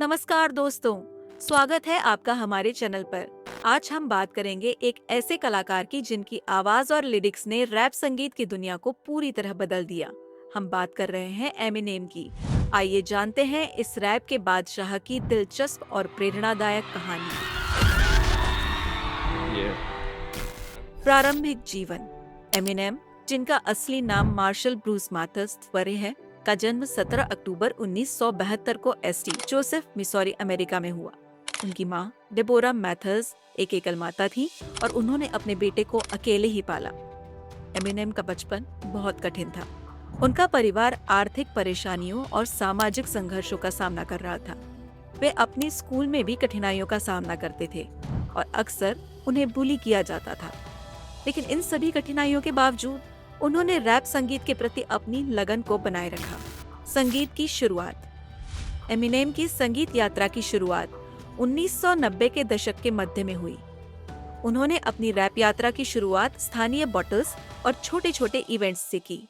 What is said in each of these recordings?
नमस्कार दोस्तों, स्वागत है आपका हमारे चैनल पर। आज हम बात करेंगे एक ऐसे कलाकार की जिनकी आवाज और लिरिक्स ने रैप संगीत की दुनिया को पूरी तरह बदल दिया। हम बात कर रहे हैं एमिनेम की। आइए जानते हैं इस रैप के बादशाह की दिलचस्प और प्रेरणादायक कहानी। प्रारंभिक जीवन। एमिनेम, जिनका असली नाम मार्शल ब्रूस माथर्स त्वरे है, का जन्म 17 अक्टूबर 1972 को एसटी जोसेफ, मिसौरी, अमेरिका में हुआ। उनकी मां डेबोरा मैथर्स एक एकल माता थी और उन्होंने अपने बेटे को अकेले ही पाला। एमिनेम का बचपन बहुत कठिन था। उनका परिवार आर्थिक परेशानियों और सामाजिक संघर्षों का सामना कर रहा था। वे अपने स्कूल में भी कठिनाइयों का सामना करते थे और अक्सर उन्हें बुली किया जाता था। लेकिन इन सभी कठिनाइयों के बावजूद उन्होंने रैप संगीत के प्रति अपनी लगन को बनाए रखा। संगीत की शुरुआत। एमिनेम की संगीत यात्रा की शुरुआत 1990 के दशक के मध्य में हुई। उन्होंने अपनी रैप यात्रा की शुरुआत स्थानीय बॉटल्स और छोटे छोटे इवेंट्स से की।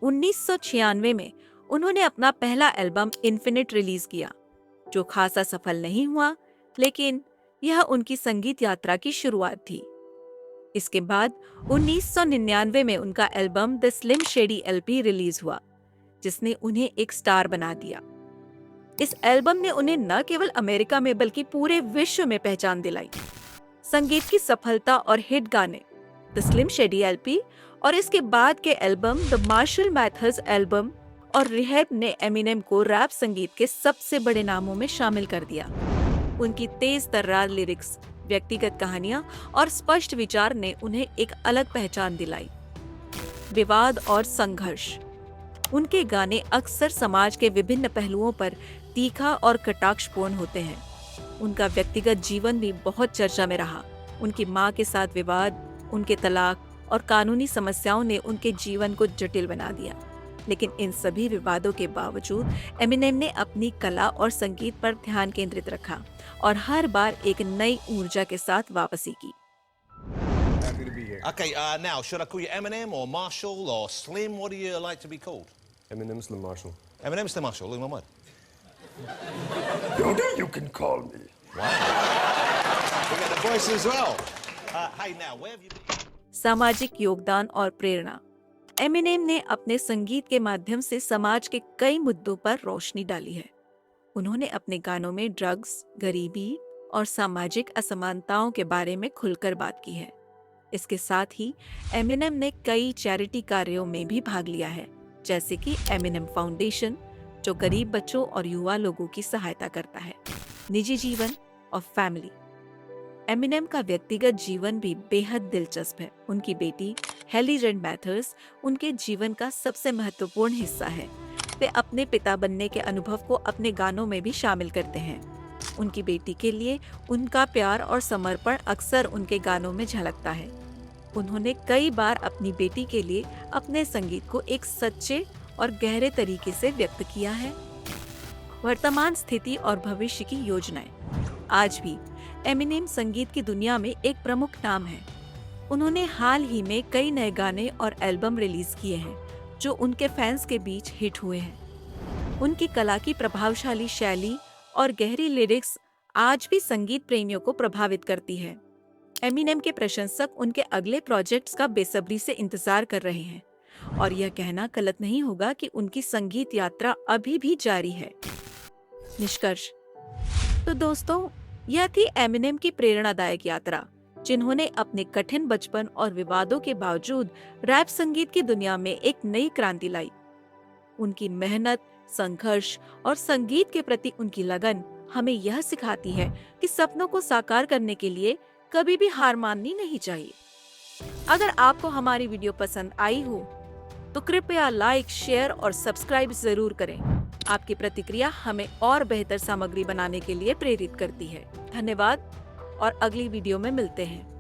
1996 में उन्होंने अपना पहला एल्बम इन्फिनिट रिलीज किया, जो खासा सफल नहीं हुआ, लेकिन यह उनकी संगीत यात्रा की शुरुआत थी। इसके बाद 1999 में उनका album the slim shady LP release हुआ, जिसने उन्हें एक स्टार बना दिया। इस एल्बम ने उन्हें न केवल अमेरिका में बल्कि पूरे विश्व में पहचान दिलाई। संगीत की सफलता और हिट गाने द स्लिम शेडी एलपी और इसके बाद के album the Marshall Mathers album और रिहैब ने एमिनेम को रैप संगीत के सबसे बड़े नामों में शामिल कर दिया। उनकी तेज तर्रार लिरिक्स, व्यक्तिगत कहानियां और स्पष्ट विचार ने उन्हें एक अलग पहचान दिलाई। विवाद और संघर्ष। उनके गाने अक्सर समाज के विभिन्न पहलुओं पर तीखा और कटाक्षपूर्ण होते हैं। उनका व्यक्तिगत जीवन भी बहुत चर्चा में रहा। उनकी मां के साथ विवाद, उनके तलाक और कानूनी समस्याओं ने उनके जीवन को जटिल बना दिया। लेकिन इन सभी विवादों के बावजूद एमिनेम ने अपनी कला और संगीत पर ध्यान केंद्रित रखा और हर बार एक नई ऊर्जा के साथ वापसी की। Okay, now, should I call you Eminem or Marshall or Slim? What do you like to be called? Eminem Slim Marshall. Eminem Slim Marshall, look at my word. You can call me. Wow. We got the voice as well. Hey, now, where have you been? सामाजिक योगदान और प्रेरणा। Eminem ने अपने संगीत के माध्यम से समाज के कई मुद्दों पर रोशनी डाली है। उन्होंने अपने गानों में ड्रग्स, गरीबी और सामाजिक असमानताओं के बारे में खुलकर बात की है। इसके साथ ही एमिनेम ने कई चैरिटी कार्यों में भी भाग लिया है, जैसे कि एमिनेम फाउंडेशन, जो गरीब बच्चों और युवा लोगों की सहायता करता है। निजी जीवन और फैमिली। एमिनेम का व्यक्तिगत जीवन भी बेहद दिलचस्प है। उनकी बेटी हेली रेड मैथर्स उनके जीवन का सबसे महत्वपूर्ण हिस्सा है। वे अपने पिता बनने के अनुभव को अपने गानों में भी शामिल करते हैं। उनकी बेटी के लिए उनका प्यार और समर्पण अक्सर उनके गानों में झलकता है। उन्होंने कई बार अपनी बेटी के लिए अपने संगीत को एक सच्चे और गहरे तरीके से व्यक्त किया है। वर्तमान स्थिति और भविष्य की योजनाएं। आज भी एमिनेम संगीत की दुनिया में एक प्रमुख नाम है। उन्होंने हाल ही में कई नए गाने और एल्बम रिलीज किए हैं, जो उनके फैंस के बीच हिट हुए हैं। उनकी कला की प्रभावशाली शैली और गहरी लिरिक्स आज भी संगीत प्रेमियों को प्रभावित करती है। एमिनेम के प्रशंसक उनके अगले प्रोजेक्ट्स का बेसब्री से इंतजार कर रहे हैं और यह कहना गलत नहीं होगा कि उनकी संगीत यात्रा अभी भी जारी है। निष्कर्ष। तो दोस्तों, यह थी एमिनेम की प्रेरणादायक यात्रा, जिन्होंने अपने कठिन बचपन और विवादों के बावजूद रैप संगीत की दुनिया में एक नई क्रांति लाई। उनकी मेहनत, संघर्ष और संगीत के प्रति उनकी लगन हमें यह सिखाती है कि सपनों को साकार करने के लिए कभी भी हार माननी नहीं चाहिए। अगर आपको हमारी वीडियो पसंद आई हो तो कृपया लाइक, शेयर और सब्सक्राइब जरूर करें। आपकी प्रतिक्रिया हमें और बेहतर सामग्री बनाने के लिए प्रेरित करती है। धन्यवाद और अगली वीडियो में मिलते हैं।